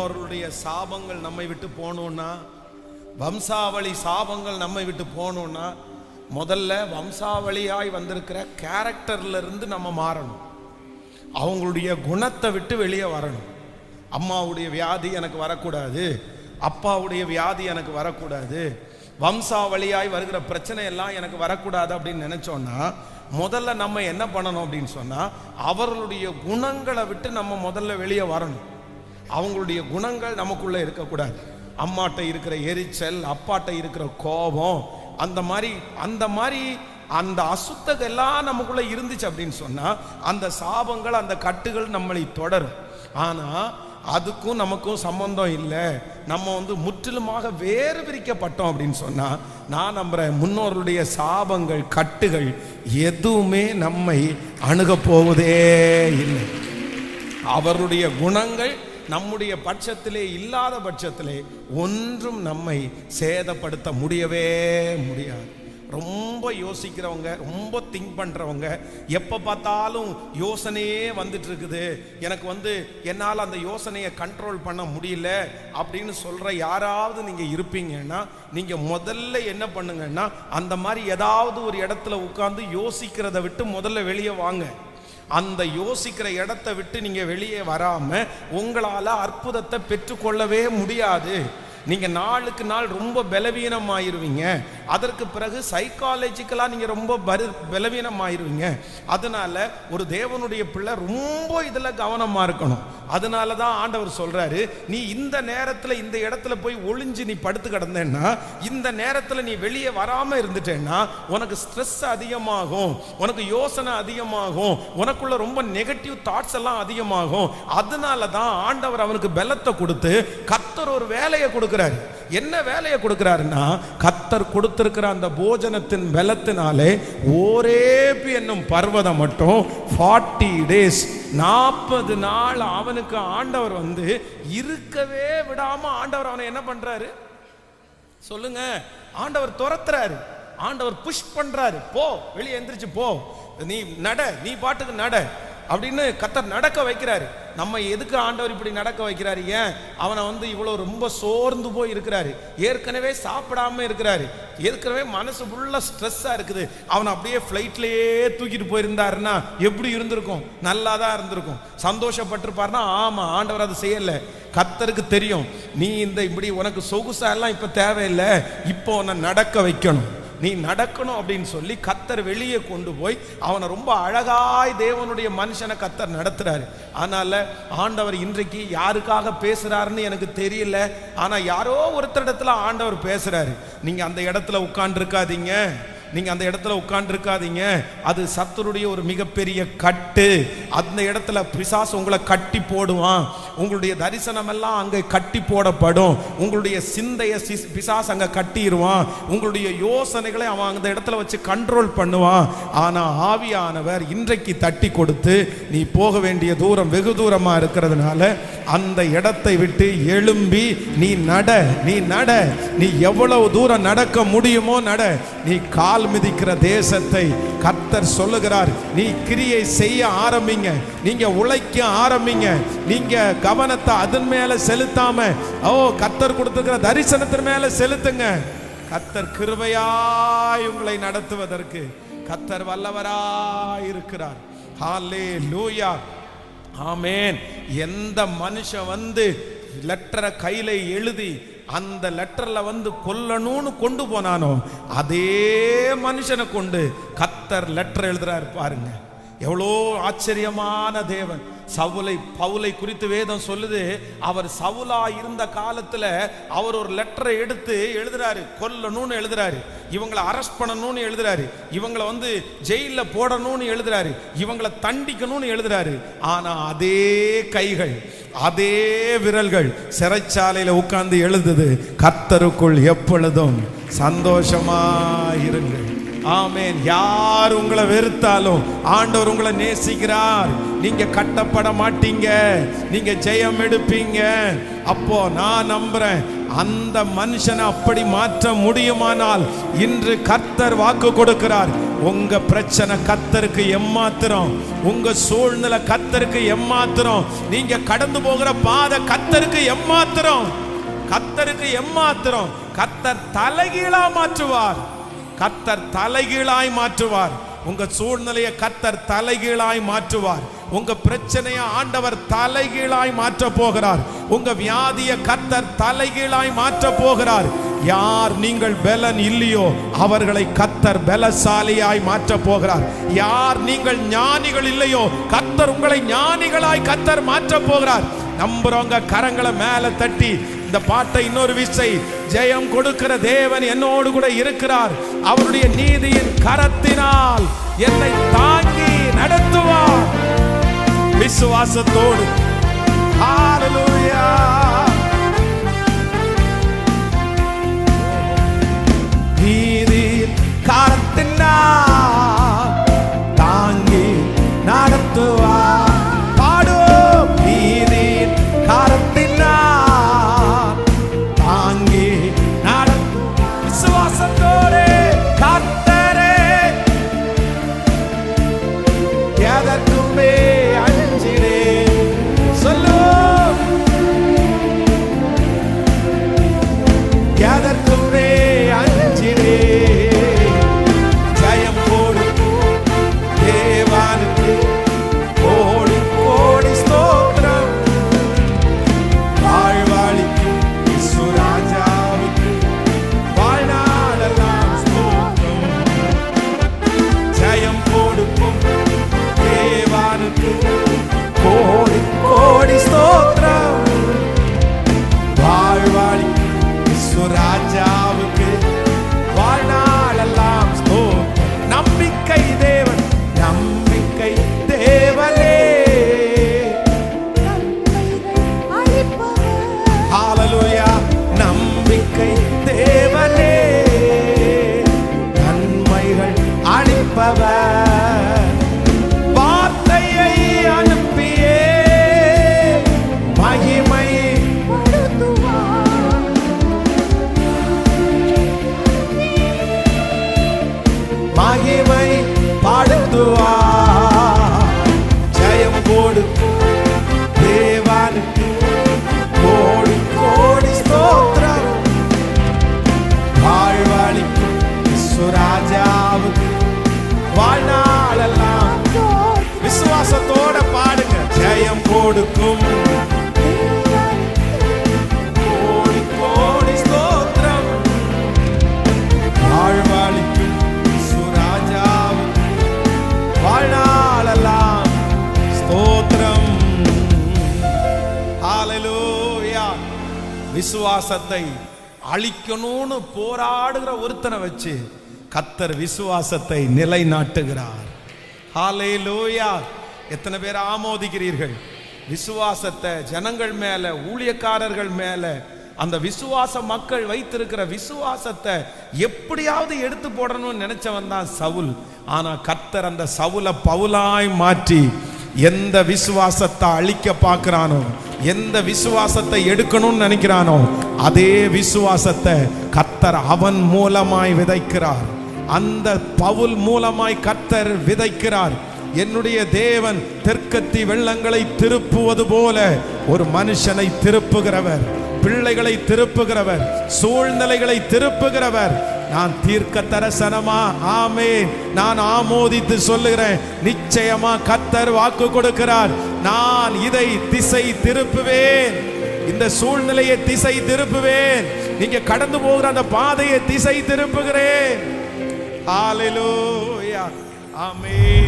முன்னோர்களுடைய சாபங்கள் நம்மை விட்டு போகணும்னா, வம்சாவளி சாபங்கள் நம்மை விட்டு போகணும்னா, முதல்ல வம்சாவளியாய் வந்திருக்கிற கேரக்டர்ல இருந்து நம்ம மாறணும். அவங்களுடைய குணத்தை விட்டு வெளியே வரணும். அம்மாவுடைய வியாதி எனக்கு வரக்கூடாது, அப்பாவுடைய வியாதி எனக்கு வரக்கூடாது, வம்சாவளியாய் வருகிற பிரச்சனை எல்லாம் எனக்கு வரக்கூடாது அப்படின்னு நினைச்சோன்னா, முதல்ல நம்ம என்ன பண்ணணும் அப்படின்னு சொன்னா, அவர்களுடைய குணங்களை விட்டு நம்ம முதல்ல வெளியே வரணும். அவங்களுடைய குணங்கள் நமக்குள்ள இருக்கக்கூடாது. அம்மாட்ட இருக்கிற எரிச்சல், அப்பாட்ட இருக்கிற கோபம், அந்த மாதிரி அந்த அசுத்தம் எல்லாம் நமக்குள்ள இருந்துச்சு அப்படின்னு சொன்னா, அந்த சாபங்கள், அந்த கட்டுகள் நம்மளை தொடரும். ஆனா அதுக்கும் நமக்கும் சம்பந்தம் இல்லை. நம்ம முற்றிலுமாக வேறு பிரிக்கப்பட்டோம் அப்படின்னு சொன்னா, நான் நம்புறேன் முன்னோர்களுடைய சாபங்கள், கட்டுகள் எதுவுமே நம்மை அணுக போவதே இல்லை. அவருடைய குணங்கள் நம்முடைய பட்சத்திலே இல்லாத பட்சத்திலே ஒன்றும் நம்மை சேதப்படுத்த முடியவே முடியாது. ரொம்ப யோசிக்கிறவங்க, ரொம்ப திங்க் பண்றவங்க, எப்ப பார்த்தாலும் யோசனையே வந்துட்டு இருக்குது, எனக்கு என்னால் அந்த யோசனையை கண்ட்ரோல் பண்ண முடியல அப்படின்னு சொல்ற யாராவது நீங்க இருப்பீங்கன்னா, நீங்க முதல்ல என்ன பண்ணுங்கன்னா, அந்த மாதிரி ஏதாவது ஒரு இடத்துல உட்கார்ந்து யோசிக்கிறத விட்டு முதல்ல வெளியே வாங்க. அந்த யோசிக்கிற இடத்தை விட்டு நீங்க வெளியே வராம உங்களால அற்புதத்தை பெற்றுக்கொள்ளவே முடியாது. நீங்க நாளுக்கு நாள் ரொம்ப பலவீனமாயிருவீங்க. அதற்கு பிறகு சைக்காலஜிக்கலா நீங்க ரொம்ப பலவீனமாயிருவீங்க. அதனால ஒரு தேவனுடைய பிள்ளை ரொம்ப இதுல கவனமா இருக்கணும். அதனாலதான் ஆண்டவர் சொல்றாரு, நீ இந்த நேரத்துல இந்த இடத்துல போய் ஒளிஞ்சு நீ படுத்து கிடந்தேன்னா, இந்த நேரத்துல நீ வெளியே வராம இருந்துட்டேன்னா உனக்கு ஸ்ட்ரெஸ் அதிகமாகும், உனக்கு யோசனை அதிகமாகும், உனக்குள்ள ரொம்ப நெகட்டிவ் தாட்ஸ் எல்லாம் அதிகமாகும். அதனாலதான் ஆண்டவர் அவனுக்கு பலத்தை கொடுத்து கர்த்தர் ஒரு வேலையை கொடுக்கிறார். என்ன வேலையை கொடுக்கிறாருன்னா, கர்த்தர் கொடுத்திருக்கிற அந்த போஜனத்தின் பலத்தினாலே ஓரேபு என்னும் பர்வதம் மட்டும் 40 days 40 நாள் அவனுக்கு ஆண்டவர் இருக்கவே விடாம ஆண்டவர் அவனை என்ன பண்றாரு சொல்லுங்க? ஆண்டவர் துரத்துறாரு, ஆண்டவர் புஷ் பண்றாரு. போ, வெளியே எந்திரிச்சு போ, நீ நட, நீ பாட்டுக்கு நட அப்படின்னு கர்த்தர் நடக்க வைக்கிறாரு. நம்ம எதுக்கு ஆண்டவர் இப்படி நடக்க வைக்கிறாரு? ஏன் அவனை இவ்வளவு ரொம்ப சோர்ந்து போய் இருக்கிறாரு, ஏற்கனவே சாப்பிடாம இருக்கிறாரு, ஏற்கனவே மனசு ஃபுல்லா ஸ்ட்ரெஸ்ஸா இருக்குது. அவன் அப்படியே ஃப்ளைட்லயே தூக்கிட்டு போயிருந்தாருன்னா எப்படி இருந்திருக்கும்? நல்லா தான் இருந்திருக்கும், சந்தோஷப்பட்டிருப்பாருன்னா. ஆமா, ஆண்டவர் அது செய்யல. கர்த்தருக்கு தெரியும், நீ இப்படி உனக்கு சொகுசா எல்லாம் இப்ப தேவையில்லை, இப்போ உன்னை நடக்க வைக்கணும், நீ நடக்கணும் அப்படின்னு சொல்லி கர்த்தர் வெளியே கொண்டு போய் அவனை ரொம்ப அழகாய் தேவனுடைய மனுஷனை கர்த்தர் நடத்துறாரு. அதனால ஆண்டவர் இன்றைக்கு யாருக்காக பேசுறாருன்னு எனக்கு தெரியல, ஆனா யாரோ ஒருத்தரிடத்துல ஆண்டவர் பேசுறாரு. நீங்க அந்த இடத்துல உட்கார்ந்து இருக்காதீங்க, நீங்க அந்த இடத்துல உட்கார்ந்து இருக்காதீங்க. அது சத்துருடைய ஒரு மிகப்பெரிய கட்டு. அந்த இடத்துல பிசாசு உங்களை கட்டி போடுவான். உங்களுடைய தரிசனம் எல்லாம் அங்கே கட்டி போடப்படும். உங்களுடைய சிந்தையை பிசாசு அங்க கட்டிடுவான். உங்களுடைய யோசனைகளை அவன் அந்த இடத்துல வச்சு கண்ட்ரோல் பண்ணுவான். ஆனா ஆவியானவர் இன்றைக்கு தட்டி கொடுத்து, நீ போக வேண்டிய தூரம் வெகு தூரமா இருக்கிறதுனால அந்த இடத்தை விட்டு எழும்பி நீ நட, நீ நட, நீ எவ்வளவு தூரம் நடக்க முடியுமோ நட. நீ கால் மிதிக்கிற தேசத்தை கர்த்தர் சொல்லுகிறார், நீ கிரியை செய்ய ஆரம்பிங்க, நீங்க உழைக்க ஆரம்பிங்க. நீங்க கவனத்தை அதன் மேல செலுத்தாம கர்த்தர் கொடுத்திருக்கிற தரிசனத்தின் மேல செலுத்துங்க. கர்த்தர் கிருபையாய் உங்களை நடத்துவதற்கு கர்த்தர் வல்லவராய் இருக்கிறார். ஹல்லேலூயா, ஆமென். எந்த மனுஷன் லெட்டரை கையில எழுதி அந்த லெட்டர்ல கொல்லணும்னு கொண்டு போனானோ, அதே மனுஷனை கொண்டு கர்த்தர் லெட்டர் எழுதுறாரு. பாருங்க எவ்வளோ ஆச்சரியமான தேவன். பவுலை குறித்து வேதம் சொல்லுது, அவர் சவுலா இருந்த காலத்துல அவர் ஒரு லெட்டரை எடுத்து எழுதுறாரு, கொல்லணும்னு எழுதுறாரு, இவங்களை அரெஸ்ட் பண்ணணும்னு எழுதுறாரு, இவங்களை ஜெயில போடணும்னு எழுதுறாரு, இவங்களை தண்டிக்கணும்னு எழுதுறாரு. ஆனா அதே கைகள், அதே விரல்கள் சிறைச்சாலையில உட்கார்ந்து எழுதுது, கர்த்தருக்குள் எப்பொழுதும் சந்தோஷமாயிருங்கள். ஆமென். யார் உங்களை வெறுத்தாலும் ஆண்டவர் உங்களை நேசிக்கிறார். நீங்க கட்டப்பட மாட்டீங்க, நீங்க ஜெயம் எடுப்பீங்க. அப்போ நான் நம்புறேன், அந்த மனுஷனை அப்படி மாற்ற முடியுமானால் இன்று கர்த்தர் வாக்கு கொடுக்கிறார். உங்க பிரச்சனை கர்த்தருக்கு எம்மாத்திரம், உங்க சூழ்நிலை கர்த்தருக்கு எம்மாத்திரம், நீங்க கடந்து போகிற பாதை கர்த்தருக்கு எம்மாத்திரம், கர்த்தருக்கு எம்மாத்திரம். கர்த்தர் தலைகீழா மாற்றுவார், கர்த்தர் தலைகீழாய் மாற்றுவார். உங்க சூழ்நிலையை கர்த்தர் தலைகீழாய் மாற்றுவார். உங்க பிரச்சனையை ஆண்டவர் தலைகீழாய் மாற்ற போகிறார். உங்க வியாதியை கர்த்தர் தலைகீழாய் மாற்ற போகிறார். யார் நீங்கள் பலன் இல்லையோ அவர்களை கர்த்தர் பலசாலியாய் மாற்ற போகிறார். யார் நீங்கள் ஞானிகள் இல்லையோ கர்த்தர் உங்களை ஞானிகளாய் கர்த்தர் மாற்ற போகிறார். நம்புறவங்க கரங்களை மேல தட்டி இந்த பாட்டை இன்னொரு விசை, ஜெயம் கொடுக்கிற தேவன் என்னோடு கூட இருக்கிறார், அவருடைய நீதியின் கரத்தினால் என்னை தாங்கி நடத்துவார். விசுவாசத்தோடு ஹல்லேலூயா. நீதியின் கரத்தினால் தாங்கி நடத்துவார். பாடும் நீதியின் கரத்தினால் தாங்கி நடத்து. விசுவாசத்தோடு கர்த்தரே எதற்குமே அஞ்சிடே. சொல்லு, எதற்குமே அஞ்சிடே. ஜெயம் போடு தேவனுக்கு கோடி கோடி ஸ்தோத்திரம். வாழ்வாளிக்கும் இயேசுராஜாவுக்கு வாழ்நாளெல்லாம் ஸ்தோத்திரம். ஜெயம் கொடுக்கும் தேவனுக்கு கோடி கோடி ஸ்தோத்திரம். வாழ்வாளிக்கும் இயேசுராஜாவுக்கு வாழ்நாளெல்லாம் ஸ்தோத்திரம். நம்பிக்கை தேவன், நம்பிக்கை தேவனே. ஹல்லேலூயா. நம்பிக்கை தேவனே, நன்மைகள் அளிப்பவர். வார்த்தையை அனுப்பியே மகிமை மகிமை பாடுத்துவார். ஜெயம் கொடுக்கும் தேவனுக்கு கோடி கோடி ஸ்தோத்திரம். வாழ்வாளிக்கும் இயேசுராஜாவுக்கு வாழ்நாளெல்லாம். விசுவாசத்தோட பாடுங்க. ஜெயம் கொடுக்கும் கோடி கோடி ஸ்தோத்திரம். வாழ்வாளிக்கும் இயேசுராஜாவுக்கு வாழ்நாளெல்லாம் ஸ்தோத்திரம். ஹல்லேலூயா. விசுவாசத்தை அழிக்கணும்னு போராடுகிற ஒருத்தனை வச்சு கர்த்தர் விசுவாசத்தை நிலைநாட்டுகிறார். ஹல்லேலூயா. எத்தனை பேர் ஆமோதிக்கிறீர்கள்? விசுவாசத்தை ஜனங்கள் மேல, ஊழியக்காரர்கள் மேல, அந்த விசுவாச மக்கள் வைத்திருக்கிற விசுவாசத்தை எப்படியாவது எடுத்து போடணும்னு நினைச்சவன் தான் சவுல். ஆனா கர்த்தர் அந்த சவுலை பவுலாய் மாற்றி எந்த விசுவாசத்தை அழிக்க பார்க்கிறானோ, எந்த விசுவாசத்தை எடுக்கணும்னு நினைக்கிறானோ அதே விசுவாசத்தை கர்த்தர் அவன் மூலமாய் விதைக்கிறார். அந்த பவுல் மூலமாய் கர்த்தர் விதைக்கிறார். என்னுடைய தேவன் தெற்கத்தி வெள்ளங்களை திருப்புவது போல ஒரு மனுஷனை திருப்புகிறவர், பிள்ளைகளை திருப்புகிறவர், சூழ்நிலைகளை திருப்புகிறவர். நான் தீர்க்க தரிசனமா ஆமென், நான் ஆமோதித்து சொல்லுகிறேன். நிச்சயமா கர்த்தர் வாக்கு கொடுக்கிறார். நான் இதை திசை திருப்புவேன், இந்த சூழ்நிலையை திசை திருப்புவேன், நீங்க கடந்து போகிற அந்த பாதையை திசை திருப்புகிறேன். ஹல்லேலூயா. ஆமென்.